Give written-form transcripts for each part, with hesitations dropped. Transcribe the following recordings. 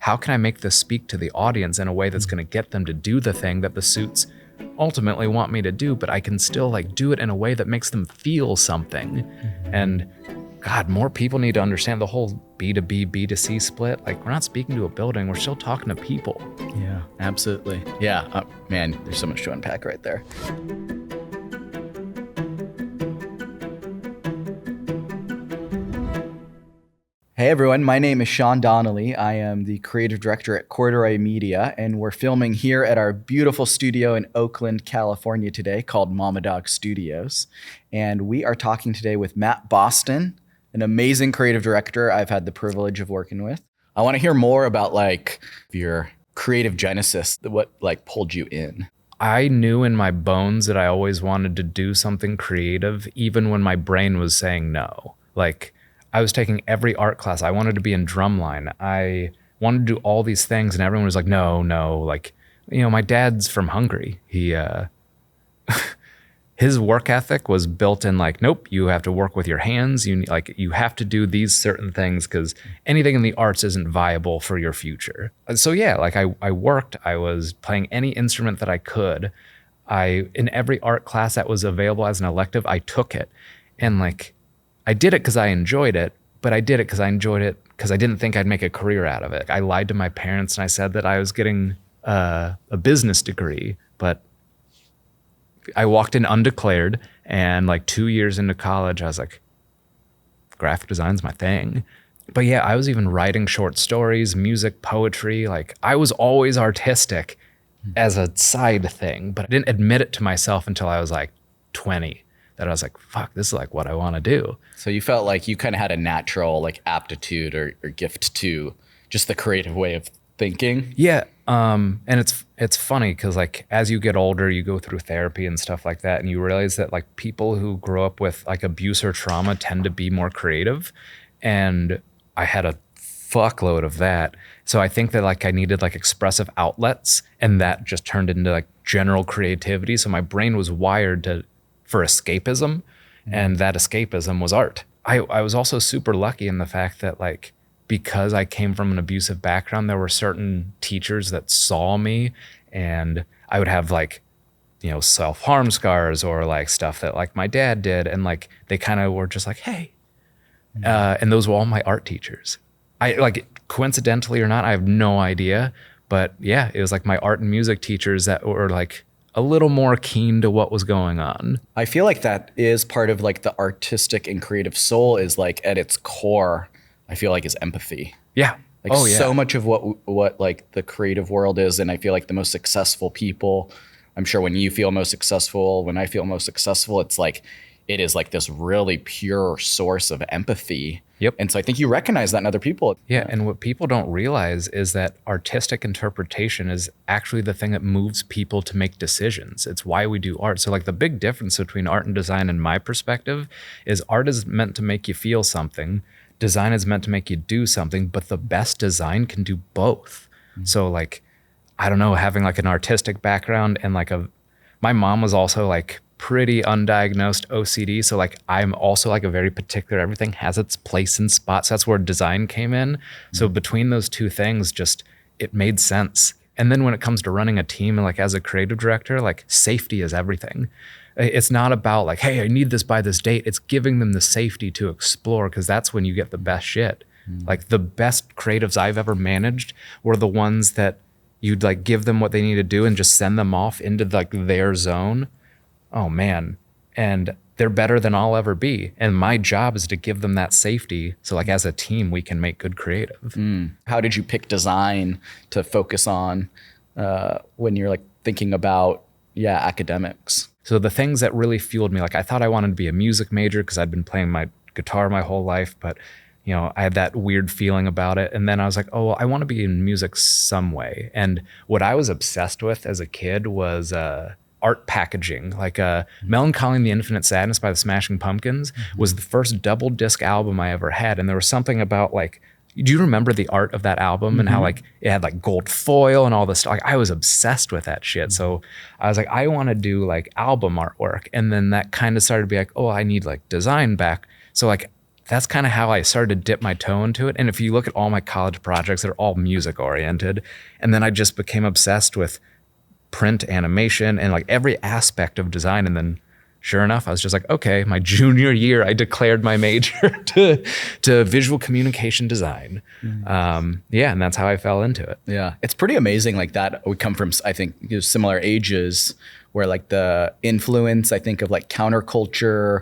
how can I make this speak to the audience in a way that's going to get them to do the thing that the suits ultimately want me to do, but I can still like do it in a way that makes them feel something. And God, more people need to understand the whole B2B, B2C split. Like, we're not speaking to a building, we're still talking to people. Yeah, absolutely. Yeah, man, there's so much to unpack right there. Hey everyone, my name is Sean Donnelly. I am the creative director at Corduroy Media, and we're filming here at our beautiful studio in Oakland, California today called Mama Dog Studios. And we are talking today with Matt Boston, an amazing creative director I've had the privilege of working with. I want to hear more about like your creative genesis, what like pulled you in. I knew in my bones that I always wanted to do something creative, even when my brain was saying no. Like, I was taking every art class. I wanted to be in drumline. I wanted to do all these things, and everyone was like, no. Like, you know, my dad's from Hungary. He, his work ethic was built in like, nope, you have to work with your hands. You have to do these certain things because anything in the arts isn't viable for your future. So yeah, like I worked. I was playing any instrument that I could. In every art class that was available as an elective, I took it, and like, I did it because I enjoyed it, but I did it because I enjoyed it because I didn't think I'd make a career out of it. I lied to my parents and I said that I was getting a business degree, but I walked in undeclared, and like 2 years into college, I was like, graphic design's my thing. But yeah, I was even writing short stories, music, poetry. Like, I was always artistic as a side thing, but I didn't admit it to myself until I was like 20. That I was like, fuck, this is like what I want to do. So you felt like you kind of had a natural like aptitude or gift to just the creative way of thinking. Yeah. And it's funny because like as you get older, you go through therapy and stuff like that, and you realize that like people who grow up with like abuse or trauma tend to be more creative. And I had a fuckload of that. So I think that like I needed like expressive outlets, and that just turned into like general creativity. So my brain was wired for escapism, and that escapism was art. I was also super lucky in the fact that like, because I came from an abusive background, there were certain teachers that saw me, and I would have like, you know, self-harm scars or like stuff that like my dad did, and like they kind of were just like, hey, and those were all my art teachers. I like, coincidentally or not, I have no idea, but yeah, it was like my art and music teachers that were like a little more keen to what was going on. I feel like that is part of like the artistic and creative soul is like at its core, I feel like is empathy. Yeah. Like so much of what like the creative world is. And I feel like the most successful people, I'm sure when you feel most successful, when I feel most successful, it's like, it is like this really pure source of empathy. Yep. And so I think you recognize that in other people. Yeah. And what people don't realize is that artistic interpretation is actually the thing that moves people to make decisions. It's why we do art. So like the big difference between art and design in my perspective is art is meant to make you feel something. Design is meant to make you do something, but the best design can do both. Mm-hmm. So like, I don't know, having like an artistic background and like my mom was also like pretty undiagnosed OCD. So like, I'm also like a very particular, everything has its place and spot. So that's where design came in. So between those two things, just, it made sense. And then when it comes to running a team and like as a creative director, like safety is everything. It's not about like, hey, I need this by this date. It's giving them the safety to explore, because that's when you get the best shit. Like the best creatives I've ever managed were the ones that you'd like give them what they need to do and just send them off into like their zone. Oh man, and they're better than I'll ever be. And my job is to give them that safety. So like as a team, we can make good creative. How did you pick design to focus on when you're like thinking about, academics? So the things that really fueled me, like I thought I wanted to be a music major because I'd been playing my guitar my whole life, but you know, I had that weird feeling about it. And then I was like, oh, I want to be in music some way. And what I was obsessed with as a kid was art packaging. Like Melancholy and the Infinite Sadness by the Smashing Pumpkins was the first double disc album I ever had. And there was something about like, do you remember the art of that album and how like it had like gold foil and all this stuff? Like I was obsessed with that shit. So I was like, I want to do like album artwork. And then that kind of started to be like, oh, I need like design back. So like that's kind of how I started to dip my toe into it. And if you look at all my college projects, they're all music oriented. And then I just became obsessed with print animation and like every aspect of design. And then sure enough, I was just like, okay, my junior year, I declared my major to visual communication design. Yeah, and that's how I fell into it. Yeah, it's pretty amazing like that. We come from, I think, similar ages where like the influence, I think, of like counterculture,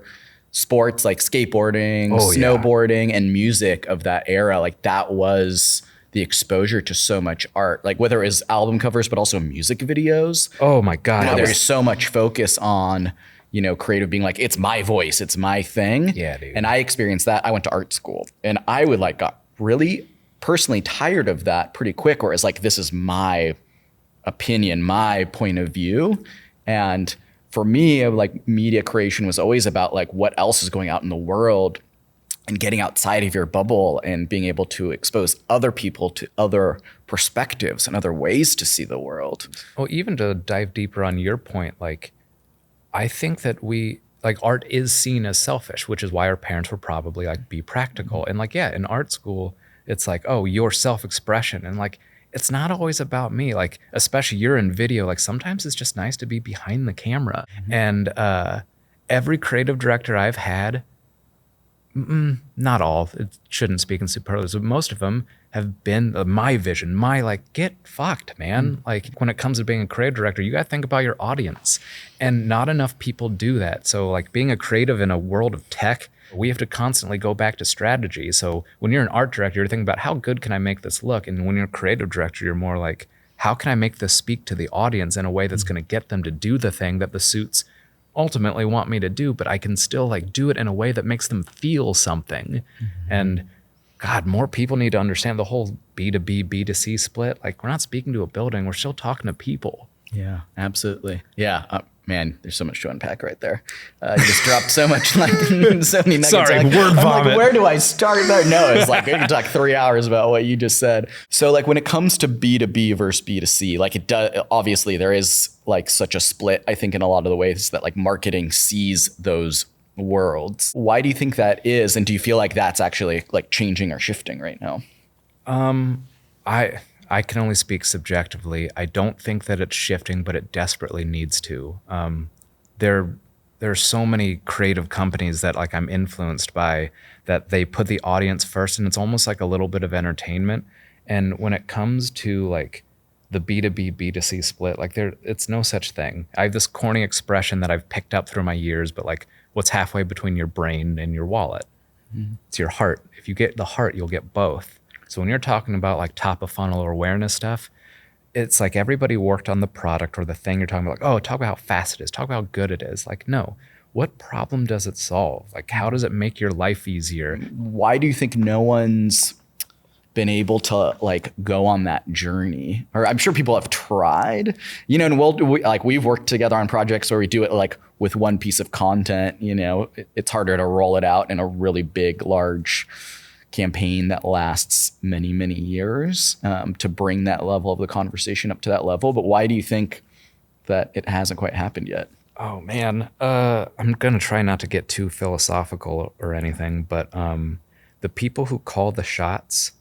sports like skateboarding, Oh, yeah. snowboarding, and music of that era, like that was the exposure to so much art, like whether it was album covers, but also music videos. Oh my God. There's so much focus on, creative being like, it's my voice, it's my thing. Yeah, dude. And I experienced that. I went to art school and I would like got really personally tired of that pretty quick, where it's like, this is my opinion, my point of view. And for me, like media creation was always about like what else is going out in the world and getting outside of your bubble and being able to expose other people to other perspectives and other ways to see the world. Well, even to dive deeper on your point, like, I think that art is seen as selfish, which is why our parents were probably like, be practical. And like, yeah, in art school, it's like, oh, your self-expression. And like, it's not always about me. Like, especially you're in video, like sometimes it's just nice to be behind the camera. And every creative director I've had, not all, it shouldn't speak in superlatives, but most of them have been my vision, my like, get fucked, man. Like when it comes to being a creative director, you got to think about your audience, and not enough people do that. So like being a creative in a world of tech, we have to constantly go back to strategy. So when you're an art director, you're thinking about how good can I make this look? And when you're a creative director, you're more like, how can I make this speak to the audience in a way that's going to get them to do the thing that the suits ultimately want me to do, but I can still like do it in a way that makes them feel something. And God, more people need to understand the whole B2B, B2C split. Like we're not speaking to a building, we're still talking to people. Yeah, absolutely. Yeah. Man, there's so much to unpack right there. You just dropped so much, like so many nuggets. Sorry, like, word vomit. Like, where do I start there? No, it's like we can talk 3 hours about what you just said. So like when it comes to B2B versus B2C, like it does, obviously there is like such a split, I think, in a lot of the ways that like marketing sees those worlds. Why do you think that is? And do you feel like that's actually like changing or shifting right now? I can only speak subjectively. I don't think that it's shifting, but it desperately needs to. There are so many creative companies that like I'm influenced by, that they put the audience first, and it's almost like a little bit of entertainment. And when it comes to like the B2B, B2C split, like it's no such thing. I have this corny expression that I've picked up through my years, but like what's halfway between your brain and your wallet? It's your heart. If you get the heart, you'll get both. So when you're talking about like top of funnel or awareness stuff, it's like everybody worked on the product or the thing you're talking about. Like, oh, talk about how fast it is. Talk about how good it is. Like, no, what problem does it solve? Like, how does it make your life easier? Why do you think no one's been able to like go on that journey? Or I'm sure people have tried, and we've worked together on projects where we do it like with one piece of content, it's harder to roll it out in a really big, large campaign that lasts many, many years to bring that level of the conversation up to that level. But why do you think that it hasn't quite happened yet? Oh man, I'm gonna try not to get too philosophical or anything, but the people who call the shots,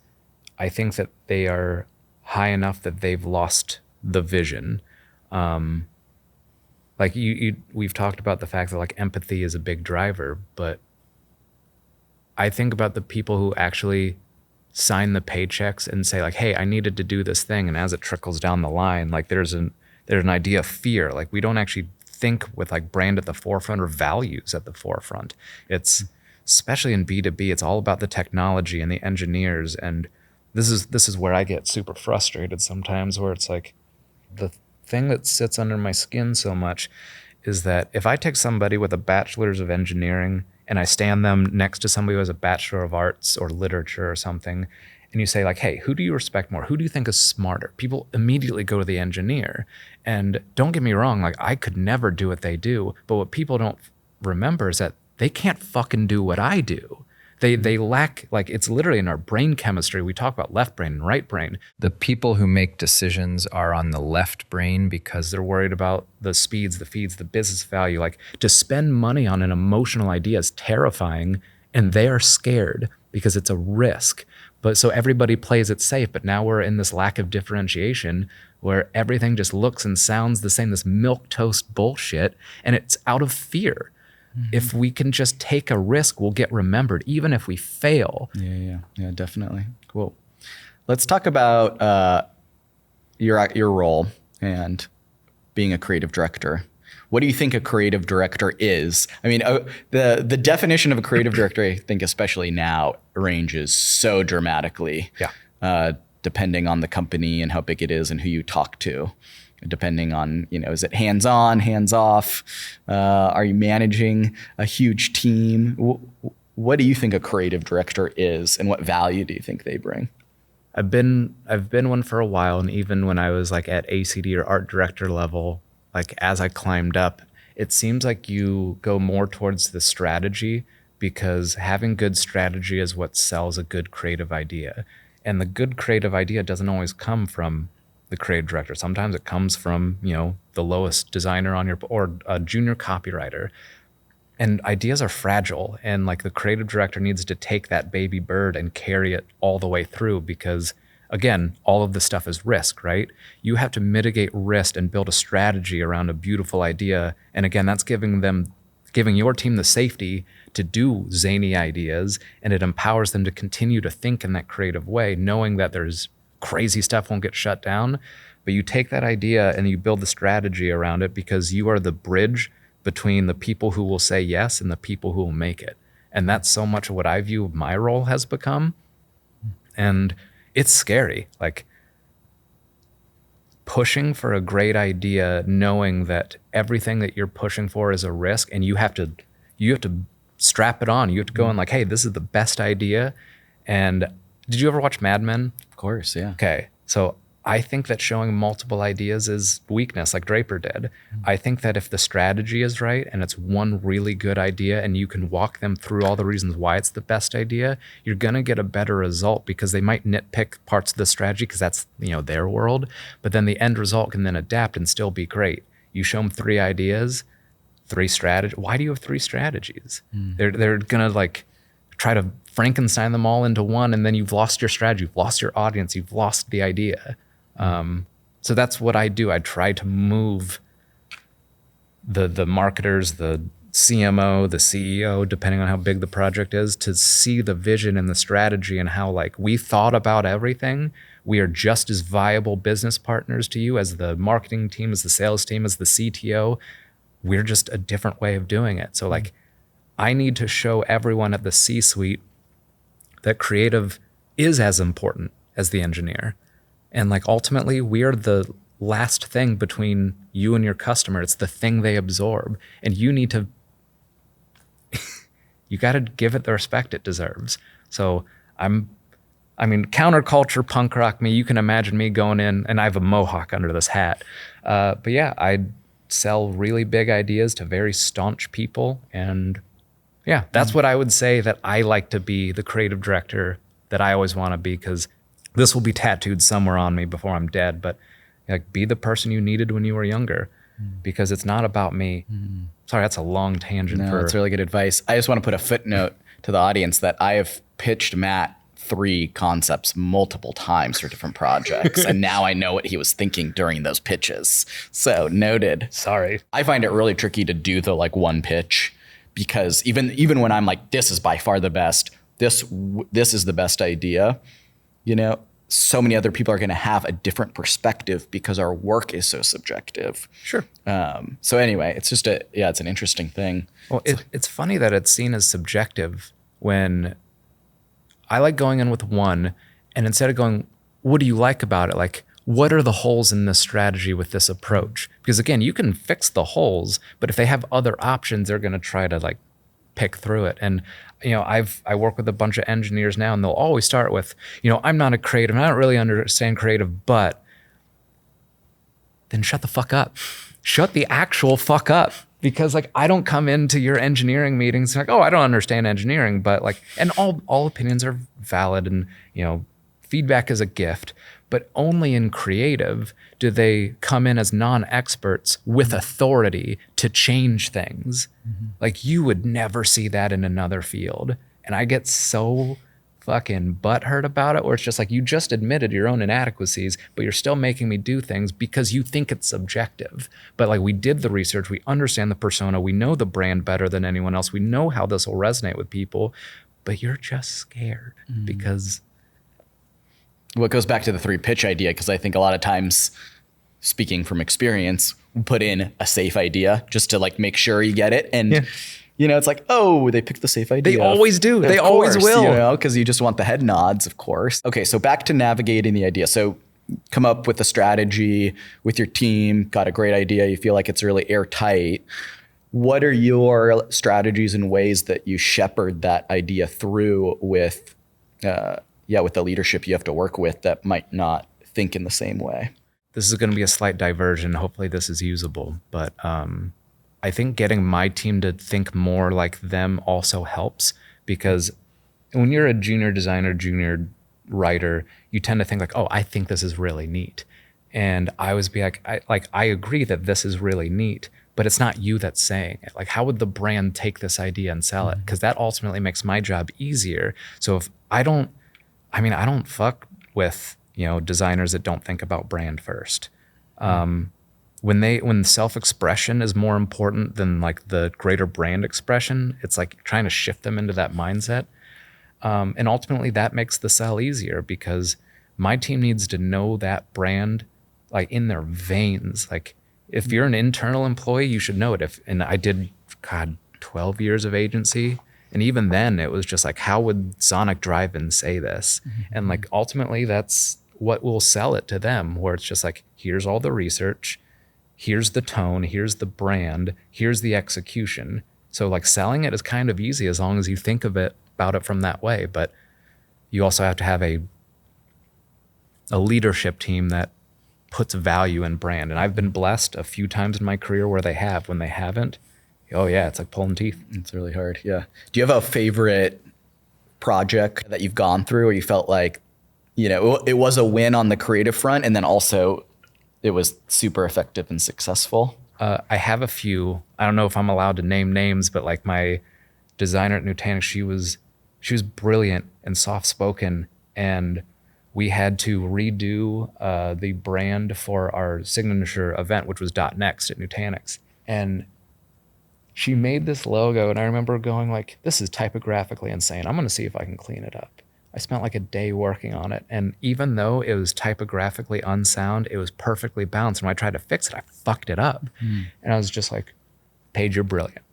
I think that they are high enough that they've lost the vision. Like we've talked about the fact that like empathy is a big driver, but I think about the people who actually sign the paychecks and say like, hey, I needed to do this thing. And as it trickles down the line, like there's an idea of fear. Like we don't actually think with like brand at the forefront or values at the forefront. It's especially in B2B, it's all about the technology and the engineers. And this is where I get super frustrated sometimes, where it's like the thing that sits under my skin so much is that if I take somebody with a bachelor's of engineering and I stand them next to somebody who has a Bachelor of Arts or literature or something, and you say like, hey, who do you respect more? Who do you think is smarter? People immediately go to the engineer. And don't get me wrong, like I could never do what they do, but what people don't remember is that they can't fucking do what I do. They lack, like it's literally in our brain chemistry. We talk about left brain and right brain. The people who make decisions are on the left brain because they're worried about the speeds, the feeds, the business value. Like to spend money on an emotional idea is terrifying and they are scared because it's a risk. But so everybody plays it safe, but now we're in this lack of differentiation where everything just looks and sounds the same, this milquetoast bullshit, and it's out of fear. If we can just take a risk, we'll get remembered, even if we fail. Yeah, definitely. Cool. Let's talk about your role and being a creative director. What do you think a creative director is? I mean, the definition of a creative director, I think, especially now, ranges so dramatically. Yeah. Depending on the company and how big it is and who you talk to. Depending on, is it hands-on, hands-off? Are you managing a huge team? What do you think a creative director is, and what value do you think they bring? I've been one for a while, and even when I was like at ACD or art director level, like as I climbed up, it seems like you go more towards the strategy, because having good strategy is what sells a good creative idea. And the good creative idea doesn't always come from the creative director. Sometimes it comes from, the lowest designer on or a junior copywriter. And ideas are fragile, and like the creative director needs to take that baby bird and carry it all the way through, because again, all of this stuff is risk, right? You have to mitigate risk and build a strategy around a beautiful idea. And again, that's giving your team the safety to do zany ideas, and it empowers them to continue to think in that creative way, knowing that there's crazy stuff won't get shut down. But you take that idea and you build the strategy around it, because you are the bridge between the people who will say yes and the people who will make it. And that's so much of what I view my role has become. And it's scary, like pushing for a great idea, knowing that everything that you're pushing for is a risk, and you have to strap it on. You have to go in like, hey, this is the best idea. And did you ever watch Mad Men? Of course, yeah. Okay, so I think that showing multiple ideas is weakness, like Draper did. I think that if the strategy is right and it's one really good idea and you can walk them through all the reasons why it's the best idea, you're going to get a better result, because they might nitpick parts of the strategy because that's, their world. But then the end result can then adapt and still be great. You show them 3 ideas, 3 strategies. Why do you have 3 strategies? They're going to like try to Frankenstein them all into one, and then you've lost your strategy, you've lost your audience, you've lost the idea. So that's what I do. I try to move the marketers, the CMO, the CEO, depending on how big the project is, to see the vision and the strategy, and how like we thought about everything. We are just as viable business partners to you as the marketing team, as the sales team, as the CTO. We're just a different way of doing it. So like I need to show everyone at the C-suite that creative is as important as the engineer. And like ultimately, we are the last thing between you and your customer. It's the thing they absorb. And you need to, you got to give it the respect it deserves. So counterculture punk rock me, you can imagine me going in, and I have a mohawk under this hat. But yeah, I sell really big ideas to very staunch people. And yeah, that's what I would say, that I like to be the creative director that I always want to be, because this will be tattooed somewhere on me before I'm dead. But like, be the person you needed when you were younger, because it's not about me. Sorry, that's a long tangent. No, that's really good advice. I just want to put a footnote to the audience that I have pitched Matt 3 concepts multiple times for different projects. And now I know what he was thinking during those pitches. So noted. Sorry. I find it really tricky to do the like one pitch, because even when I'm like, this is by far the best, this is the best idea, so many other people are going to have a different perspective because our work is so subjective. Sure. So anyway, it's just it's an interesting thing. Well, it's funny that it's seen as subjective, when I like going in with one, and instead of going, what do you like about it? Like, what are the holes in this strategy with this approach? Because again, you can fix the holes, but if they have other options, they're going to try to like pick through it. And I work with a bunch of engineers now, and they'll always start with, I'm not a creative, and I don't really understand creative, but then shut the fuck up. Shut the actual fuck up. Because like, I don't come into your engineering meetings like, oh, I don't understand engineering, but like, and all opinions are valid, and feedback is a gift, but only in creative do they come in as non-experts with authority to change things. Like, you would never see that in another field. And I get so fucking butthurt about it, where it's just like, you just admitted your own inadequacies, but you're still making me do things because you think it's subjective. But like, we did the research, we understand the persona, we know the brand better than anyone else, we know how this will resonate with people, but you're just scared because. Well, it goes back to the 3 pitch idea, because I think a lot of times, speaking from experience, we put in a safe idea just to like make sure you get it. And you know, it's like, oh, they picked the safe idea. They always do. They Of always course, will. You know, because you just want the head nods, of course. Okay, so back to navigating the idea. So come up with a strategy with your team, got a great idea, you feel like it's really airtight. What are your strategies and ways that you shepherd that idea through with, with the leadership you have to work with that might not think in the same way? This is going to be a slight diversion. Hopefully this is usable, but I think getting my team to think more like them also helps, because when you're a junior designer, junior writer, you tend to think like, oh, I think this is really neat. And I always be like, I agree that this is really neat, but it's not you that's saying it. Like, how would the brand take this idea and sell it? Because that ultimately makes my job easier. So if I don't fuck with, designers that don't think about brand first. When self-expression is more important than like the greater brand expression, it's like trying to shift them into that mindset. And ultimately that makes the sell easier, because my team needs to know that brand like in their veins. Like, if you're an internal employee, you should know it. And I did, 12 years of agency. And even then it was just like, how would Sonic Drive-In say this? And like, ultimately that's what will sell it to them, where it's just like, here's all the research, here's the tone, here's the brand, here's the execution. So like, selling it is kind of easy as long as you think about it from that way. But you also have to have a leadership team that puts value in brand. And I've been blessed a few times in my career where they have. When they haven't, oh yeah, it's like pulling teeth. It's really hard. Yeah. Do you have a favorite project that you've gone through where you felt like, it was a win on the creative front, and then also it was super effective and successful? I have a few. I don't know if I'm allowed to name names, but like, my designer at Nutanix, she was brilliant and soft-spoken, and we had to redo the brand for our signature event, which was .next at Nutanix. And she made this logo, and I remember going like, this is typographically insane. I'm going to see if I can clean it up. I spent like a day working on it. And even though it was typographically unsound, it was perfectly balanced. And when I tried to fix it, I fucked it up. And I was just like, Paige, you're brilliant.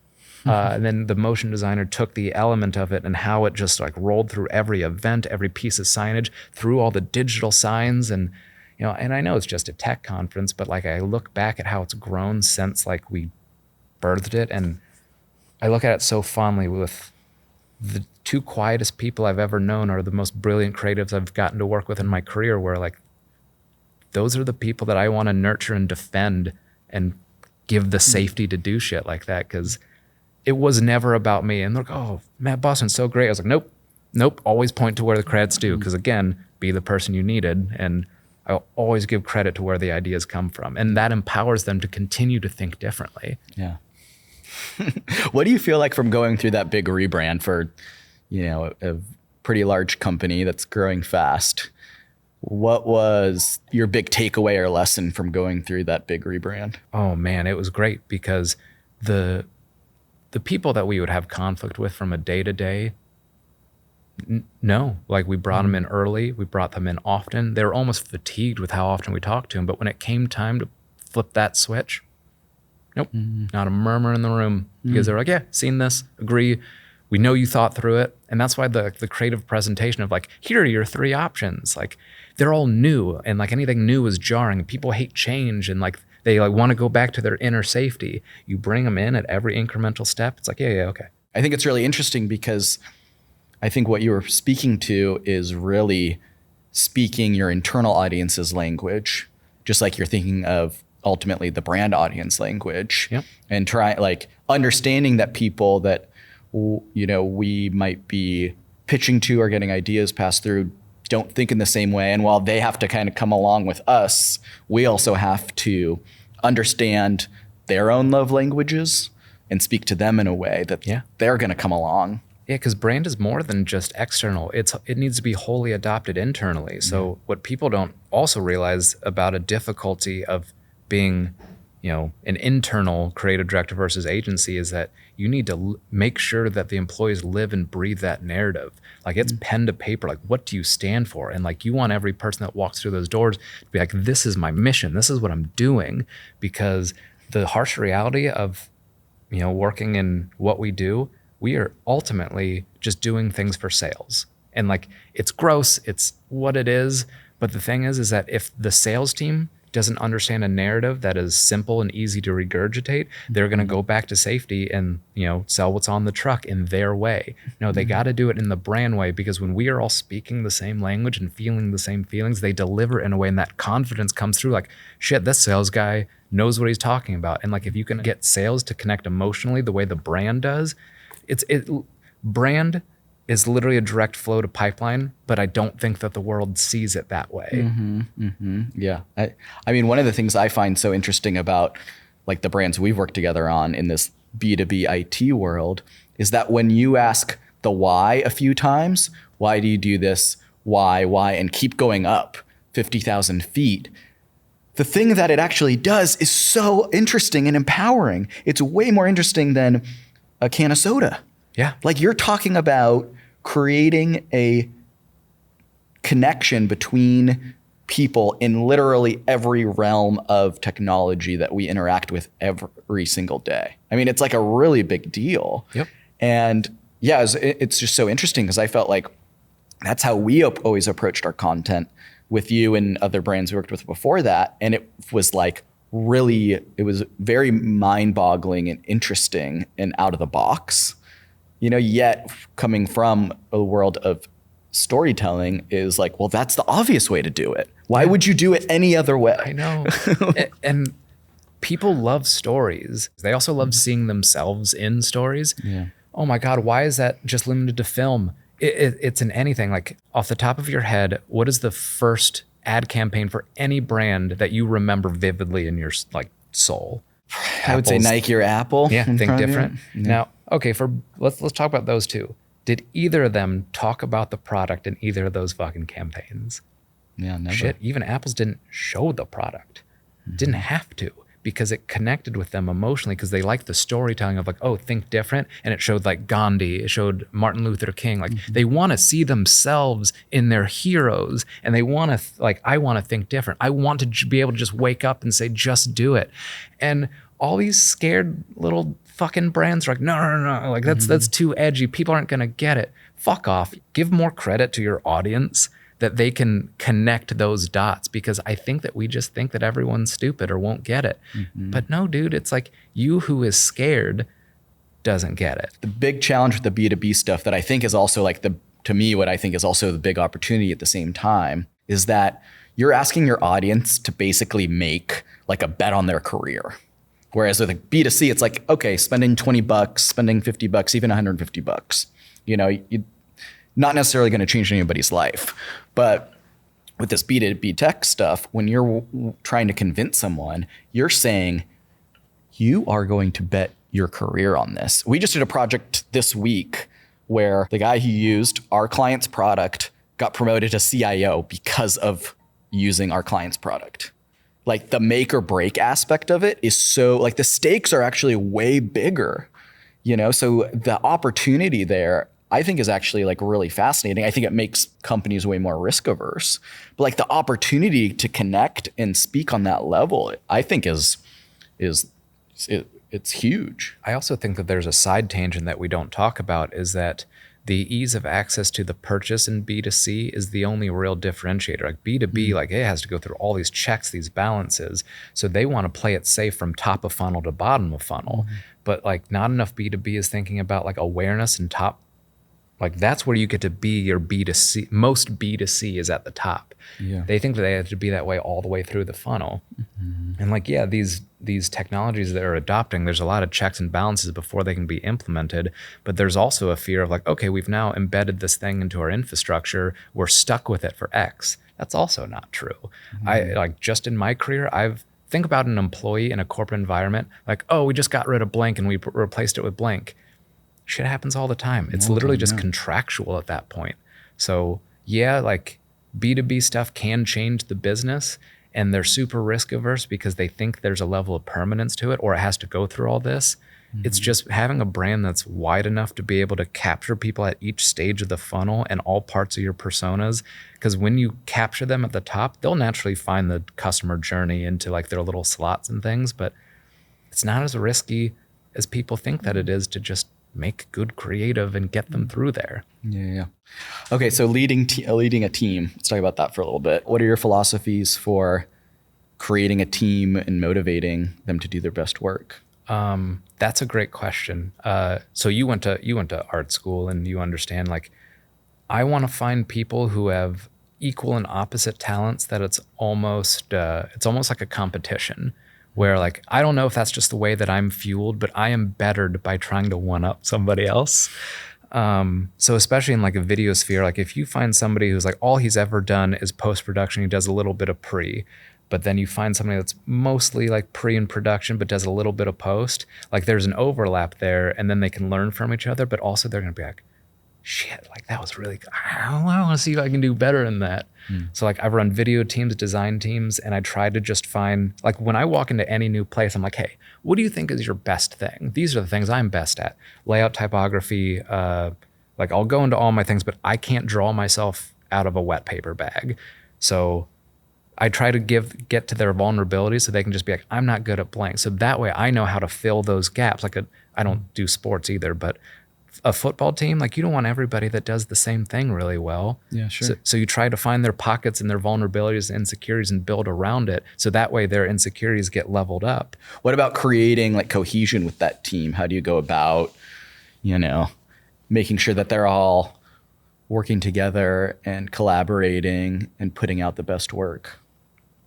And then the motion designer took the element of it and how it just like rolled through every event, every piece of signage, through all the digital signs. And, and I know it's just a tech conference, but like, I look back at how it's grown since like we birthed it. And I look at it so fondly. With the 2 quietest people I've ever known are the most brilliant creatives I've gotten to work with in my career, where like, those are the people that I want to nurture and defend and give the safety to do shit like that. Cause it was never about me. And they're like, oh, Matt Boston's so great. I was like, nope. Always point to where the credit's due. Cause again, be the person you needed. And I'll always give credit to where the ideas come from. And that empowers them to continue to think differently. Yeah. What do you feel like from going through that big rebrand for, a pretty large company that's growing fast? What was your big takeaway or lesson from going through that big rebrand? Oh man, it was great, because the people that we would have conflict with from a day-to-day, no, like, we brought them in early, we brought them in often. They were almost fatigued with how often we talked to them. But when it came time to flip that switch, nope, not a murmur in the room, because they're like, yeah, seen this, agree. We know you thought through it. And that's why the creative presentation of like, here are your 3 options. Like, they're all new, and like, anything new is jarring. People hate change, and like, they like want to go back to their inner safety. You bring them in at every incremental step. It's like, yeah, okay. I think it's really interesting, because I think what you were speaking to is really speaking your internal audience's language, just like you're thinking of ultimately the brand audience language. Yep. And try like understanding that people that we might be pitching to or getting ideas passed through don't think in the same way. And while they have to kind of come along with us, we also have to understand their own love languages and speak to them in a way that they're going to come along. Yeah, because brand is more than just external. It needs to be wholly adopted internally. So what people don't also realize about a difficulty of being, an internal creative director versus agency is that you need to make sure that the employees live and breathe that narrative. Like it's pen to paper. Like what do you stand for? And like you want every person that walks through those doors to be like, this is my mission. This is what I'm doing. Because the harsh reality of working in what we do, we are ultimately just doing things for sales. And like, it's gross, it's what it is. But the thing is that if the sales team doesn't understand a narrative that is simple and easy to regurgitate, they're going to go back to safety and, sell what's on the truck in their way. No, they got to do it in the brand way, because when we are all speaking the same language and feeling the same feelings, they deliver in a way, and that confidence comes through like, shit, this sales guy knows what he's talking about. And like, if you can get sales to connect emotionally the way the brand does, brand is literally a direct flow to pipeline, but I don't think that the world sees it that way. Yeah. I mean, one of the things I find so interesting about like the brands we've worked together on in this B2B IT world is that when you ask the why a few times, why do you do this? Why, and keep going up 50,000 feet, the thing that it actually does is so interesting and empowering. It's way more interesting than a can of soda. Yeah. Like you're talking about creating a connection between people in literally every realm of technology that we interact with every single day. I mean, it's like a really big deal. Yep. And yeah, it's just so interesting because I felt like that's how we always approached our content with you and other brands we worked with before that. And it was like it was very mind-boggling and interesting and out of the box. Yet coming from a world of storytelling is like, well, that's the obvious way to do it. Why would you do it any other way? I know. And people love stories. They also love seeing themselves in stories. Yeah. Oh my God, why is that just limited to film? It's in anything. Like off the top of your head, what is the first ad campaign for any brand that you remember vividly in your like soul? I would say Nike or Apple. Yeah, think Probably. different. Yeah. Now, okay, let's talk about those two. Did either of them talk about the product in either of those fucking campaigns? Yeah, never. Shit, even Apple's didn't show the product. Didn't have to, because it connected with them emotionally, because they liked the storytelling of like, oh, think different. And it showed like Gandhi, it showed Martin Luther King. Like they want to see themselves in their heroes, and they want to I want to think different. I want to be able to just wake up and say, just do it. And all these scared little fucking brands are like, no. Like that's too edgy. People aren't going to get it. Fuck off. Give more credit to your audience that they can connect those dots, because I think that we just think that everyone's stupid or won't get it. But no, dude, it's like you who is scared doesn't get it. The big challenge with the B2B stuff that I think is also like to me, what I think is also the big opportunity at the same time is that you're asking your audience to basically make like a bet on their career. Whereas with a B2C, it's like, okay, spending $20, spending $50, even $150, you not necessarily going to change anybody's life. But with this B2B tech stuff, when you're trying to convince someone, you're saying, you are going to bet your career on this. We just did a project this week where the guy who used our client's product got promoted to CIO because of using our client's product. Like the make or break aspect of it is so like the stakes are actually way bigger, so the opportunity there I think is actually like really fascinating. I think it makes companies way more risk averse, but like the opportunity to connect and speak on that level, I think it's huge. I also think that there's a side tangent that we don't talk about, is that the ease of access to the purchase in B2C is the only real differentiator. Like B2B, like it has to go through all these checks, these balances. So they want to play it safe from top of funnel to bottom of funnel. But like not enough B2B is thinking about like awareness and top. Like that's where you get to be your B2C. Most B2C is at the top. Yeah. They think that they have to be that way all the way through the funnel. And like, yeah, these technologies that are adopting, there's a lot of checks and balances before they can be implemented. But there's also a fear of like, okay, we've now embedded this thing into our infrastructure. We're stuck with it for X. That's also not true. I like just in my career, think about an employee in a corporate environment, like, oh, we just got rid of blank and we replaced it with blank. Shit happens all the time. It's All the literally time, just yeah. contractual at that point. So yeah, like B2B stuff can change the business, and they're super risk averse because they think there's a level of permanence to it or it has to go through all this. It's just having a brand that's wide enough to be able to capture people at each stage of the funnel and all parts of your personas. Because when you capture them at the top, they'll naturally find the customer journey into like their little slots and things. But it's not as risky as people think that it is to just make good creative and get them through there. Yeah, yeah. Okay, so leading a team. Let's talk about that for a little bit. What are your philosophies for creating a team and motivating them to do their best work? That's a great question. So you went to art school and you understand like I want to find people who have equal and opposite talents that it's almost like a competition where like I don't know if that's just the way that I'm fueled, but I am bettered by trying to one up somebody else. So especially in like a video sphere, like if you find somebody who's like all he's ever done is post production, he does a little bit of pre, but then you find somebody that's mostly like pre and production, but does a little bit of post, like there's an overlap there, and then they can learn from each other, but also they're gonna be like, shit, like that was really, I want to see if I can do better than that. So like I've run video teams, design teams, and I try to just find, like when I walk into any new place, I'm like, hey, what do you think is your best thing? These are the things I'm best at. Layout, typography, like I'll go into all my things, but I can't draw myself out of a wet paper bag. So I try to get to their vulnerabilities so they can just be like, I'm not good at blank. So that way I know how to fill those gaps. I don't do sports either, but a football team, like you don't want everybody that does the same thing really well. Yeah, sure. So you try to find their pockets and their vulnerabilities and insecurities and build around it. So that way their insecurities get leveled up. What about creating like cohesion with that team? How do you go about, making sure that they're all working together and collaborating and putting out the best work?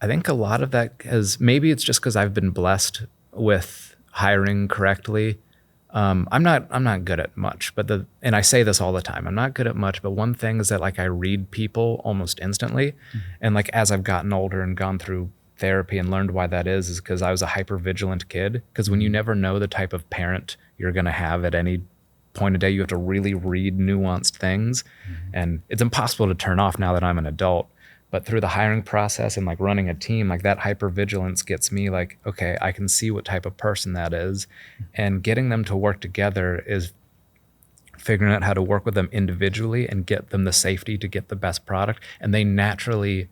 I think a lot of that is maybe it's just because I've been blessed with hiring correctly. I'm not good at much, and I say this all the time, I'm not good at much, but one thing is that like I read people almost instantly. And like, as I've gotten older and gone through therapy and learned why that is because I was a hyper vigilant kid. Cause when you never know the type of parent you're going to have at any point of day, you have to really read nuanced things. And it's impossible to turn off now that I'm an adult. But through the hiring process and like running a team, like that hypervigilance gets me like, okay, I can see what type of person that is. And getting them to work together is figuring out how to work with them individually and get them the safety to get the best product. And they naturally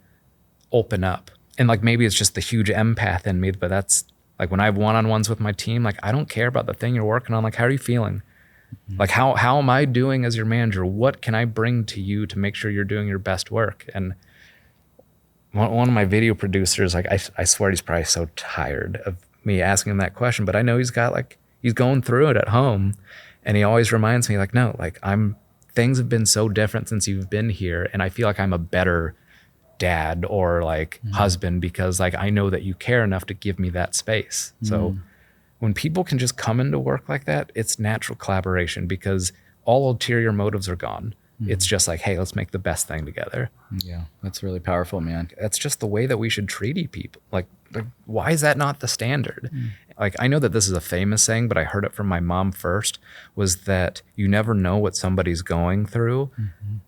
open up. And like maybe it's just the huge empath in me, but that's like when I have one-on-ones with my team, like I don't care about the thing you're working on. Like, how are you feeling? Like how am I doing as your manager? What can I bring to you to make sure you're doing your best work? And one of my video producers, like I swear he's probably so tired of me asking him that question, but I know he's going through it at home, and he always reminds me like, no, like things have been so different since you've been here, and I feel like I'm a better dad or like husband because like I know that you care enough to give me that space. So when people can just come into work like that, it's natural collaboration because all ulterior motives are gone. It's just like, hey, let's make the best thing together. Yeah, that's really powerful, man. That's just the way that we should treat people. Like why is that not the standard? Like, I know that this is a famous saying, but I heard it from my mom first, was that you never know what somebody's going through.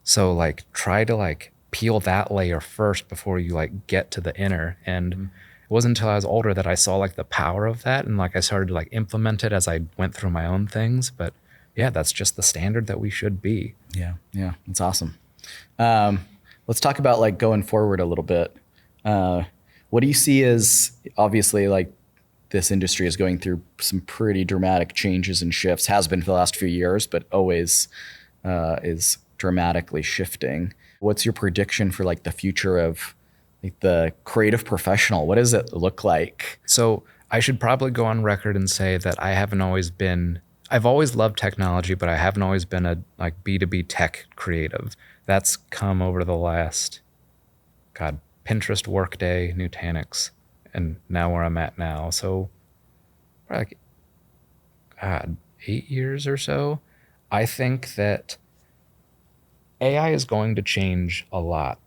So like, try to like peel that layer first before you like get to the inner. And it wasn't until I was older that I saw like the power of that. And like, I started to like implement it as I went through my own things. But yeah, that's just the standard that we should be. Yeah, that's awesome. Let's talk about like going forward a little bit. What do you see as, obviously, like this industry is going through some pretty dramatic changes and shifts, has been for the last few years, but always is dramatically shifting. What's your prediction for like the future of like the creative professional? What does it look like? So I should probably go on record and say that I've always loved technology, but I haven't always been a like B2B tech creative. That's come over the last, Pinterest, Workday, Nutanix, and now where I'm at now. So probably like, 8 years or so. I think that AI is going to change a lot,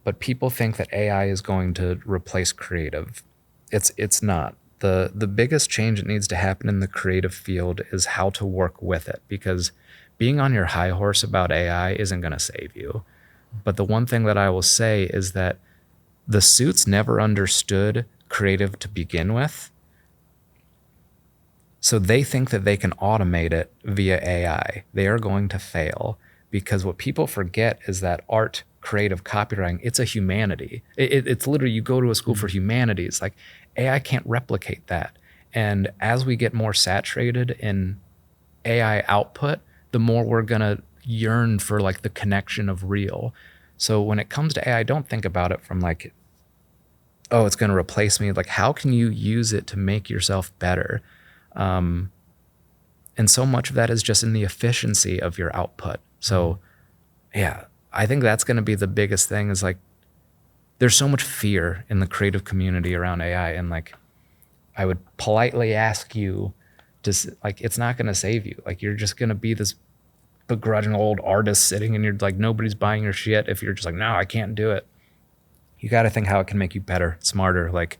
but people think that AI is going to replace creative. It's not. The biggest change that needs to happen in the creative field is how to work with it, because being on your high horse about AI isn't going to save you. But the one thing that I will say is that the suits never understood creative to begin with. So they think that they can automate it via AI. They are going to fail, because what people forget is that art, creative, copywriting, it's a humanity. It's literally, you go to a school for humanities. Like, AI can't replicate that. And as we get more saturated in AI output, the more we're going to yearn for like the connection of real. So when it comes to AI, don't think about it from like, oh, it's going to replace me. Like, how can you use it to make yourself better? And so much of that is just in the efficiency of your output. So yeah, I think that's going to be the biggest thing, is like, there's so much fear in the creative community around AI. And like, I would politely ask you to, like, it's not going to save you. Like, you're just going to be this begrudging old artist sitting and you're like, nobody's buying your shit if you're just like, no, I can't do it. You got to think how it can make you better, smarter. Like,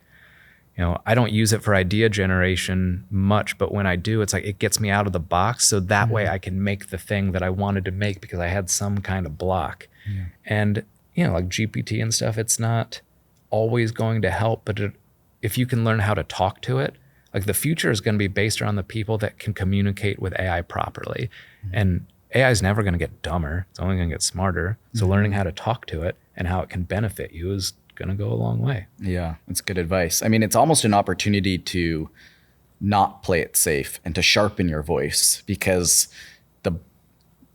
I don't use it for idea generation much, but when I do, it's like it gets me out of the box. So that way I can make the thing that I wanted to make because I had some kind of block. Yeah. And, like GPT and stuff, it's not always going to help, but if you can learn how to talk to it, like the future is going to be based around the people that can communicate with AI properly. And AI is never going to get dumber. It's only going to get smarter. So learning how to talk to it and how it can benefit you is going to go a long way. Yeah, that's good advice. I mean, it's almost an opportunity to not play it safe and to sharpen your voice, because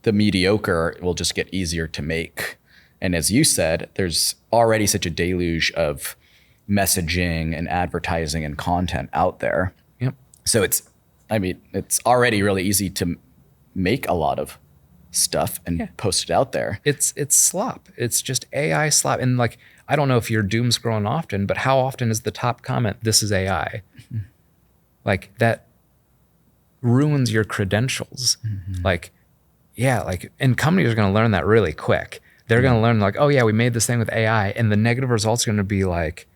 the mediocre will just get easier to make. And as you said, there's already such a deluge of messaging and advertising and content out there. Yep. So it's already really easy to make a lot of stuff and post it out there. It's slop. It's just AI slop. And like, I don't know if you're doom scrolling often, but how often is the top comment, "This is AI"? Like, that ruins your credentials. Like, yeah, like, and companies are going to learn that really quick. They're going to learn like, oh yeah, we made this thing with AI, and the negative results are going to be like,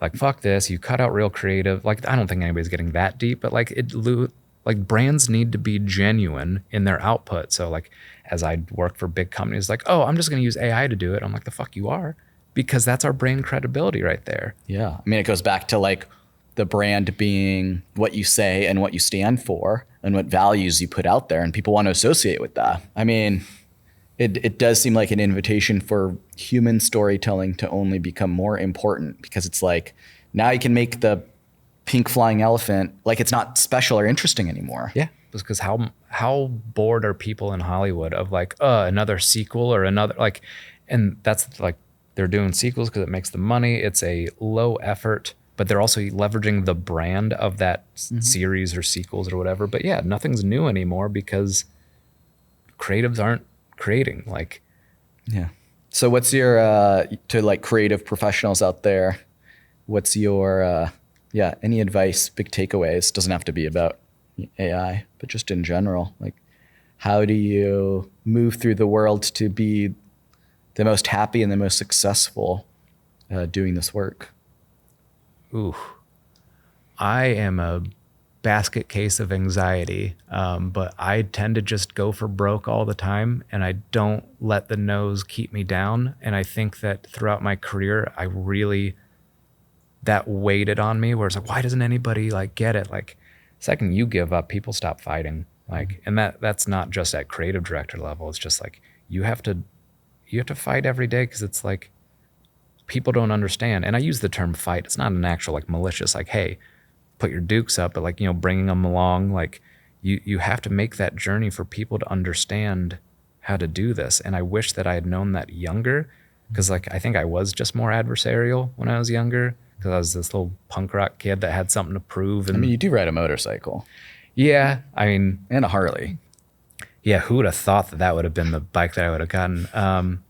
like, fuck this, you cut out real creative. Like, I don't think anybody's getting that deep, but like, like, brands need to be genuine in their output. So like, as I work for big companies, like, oh, I'm just going to use AI to do it. I'm like, the fuck you are, because that's our brand credibility right there. Yeah. I mean, it goes back to like the brand being what you say and what you stand for and what values you put out there, and people want to associate with that. I mean, it does seem like an invitation for human storytelling to only become more important, because it's like, now you can make the pink flying elephant like it's not special or interesting anymore. Yeah, because how bored are people in Hollywood of like, another sequel or another, like, and that's like, they're doing sequels because it makes them money. It's a low effort, but they're also leveraging the brand of that series or sequels or whatever. But yeah, nothing's new anymore because creatives aren't creating. Like, yeah. So what's your to like creative professionals out there, what's your any advice, big takeaways? Doesn't have to be about AI, but just in general, like, how do you move through the world to be the most happy and the most successful doing this work? Ooh, I am a basket case of anxiety, but I tend to just go for broke all the time, and I don't let the no's keep me down. And I think that throughout my career, that weighted on me, where it's like, why doesn't anybody like get it? Like, the second you give up, people stop fighting. Like, and that's not just at creative director level. It's just like, you have to fight every day, because it's like, people don't understand. And I use the term fight. It's not an actual like malicious, like, hey, put your dukes up, but like, bringing them along. Like, you have to make that journey for people to understand how to do this. And I wish that I had known that younger, because like, I think I was just more adversarial when I was younger, because I was this little punk rock kid that had something to prove. And I mean, you do ride a motorcycle. Yeah, I mean, and a Harley. Yeah, who would have thought that would have been the bike that I would have gotten?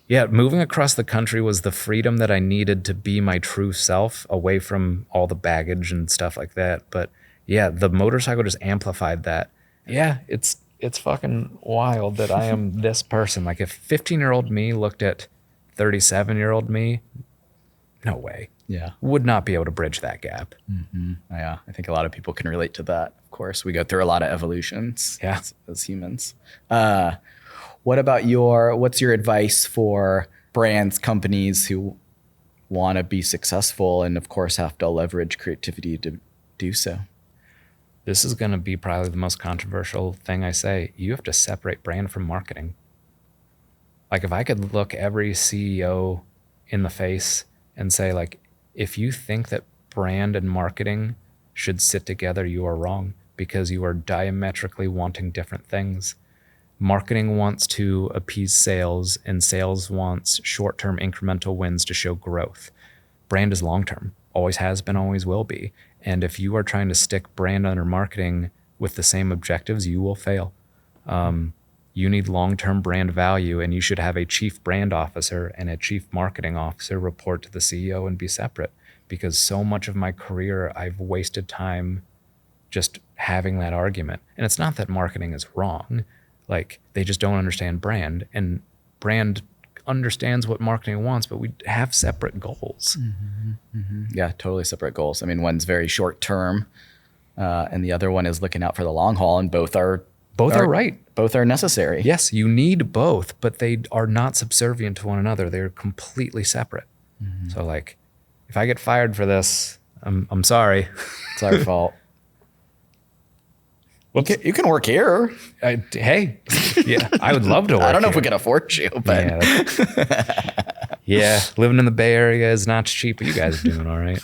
Yeah, moving across the country was the freedom that I needed to be my true self, away from all the baggage and stuff like that. But yeah, the motorcycle just amplified that. Yeah, it's fucking wild that I am this person. Like, if 15-year-old me looked at 37-year-old me, no way. Yeah. would not be able to bridge that gap. Yeah. I think a lot of people can relate to that. Of course, we go through a lot of evolutions Yeah. as humans. What's your advice for brands, companies who want to be successful and of course have to leverage creativity to do so? This is going to be probably the most controversial thing I say. You have to separate brand from marketing. Like if I could look every CEO in the face and say, like, if you think that brand and marketing should sit together, you are wrong, because you are diametrically wanting different things. Marketing wants to appease sales, and sales wants short-term incremental wins to show growth. Brand is long-term, always has been, always will be. And if you are trying to stick brand under marketing with the same objectives, you will fail. You need long-term brand value, and you should have a chief brand officer and a chief marketing officer report to the CEO and be separate, because so much of my career I've wasted time just having that argument. And it's not that marketing is wrong. Like, they just don't understand brand, and brand understands what marketing wants, but we have separate goals. Yeah, totally separate goals. I mean, one's very short term, and the other one is looking out for the long haul, and both are Right. Both are necessary. Yes, you need both, but they are not subservient to one another. They're completely separate. So like, if I get fired for this, I'm sorry. It's our fault. You can work here. Hey, yeah, I would love to work I don't know if here. we can afford you, but Yeah, living in the Bay Area is not cheap, but you guys are doing all right.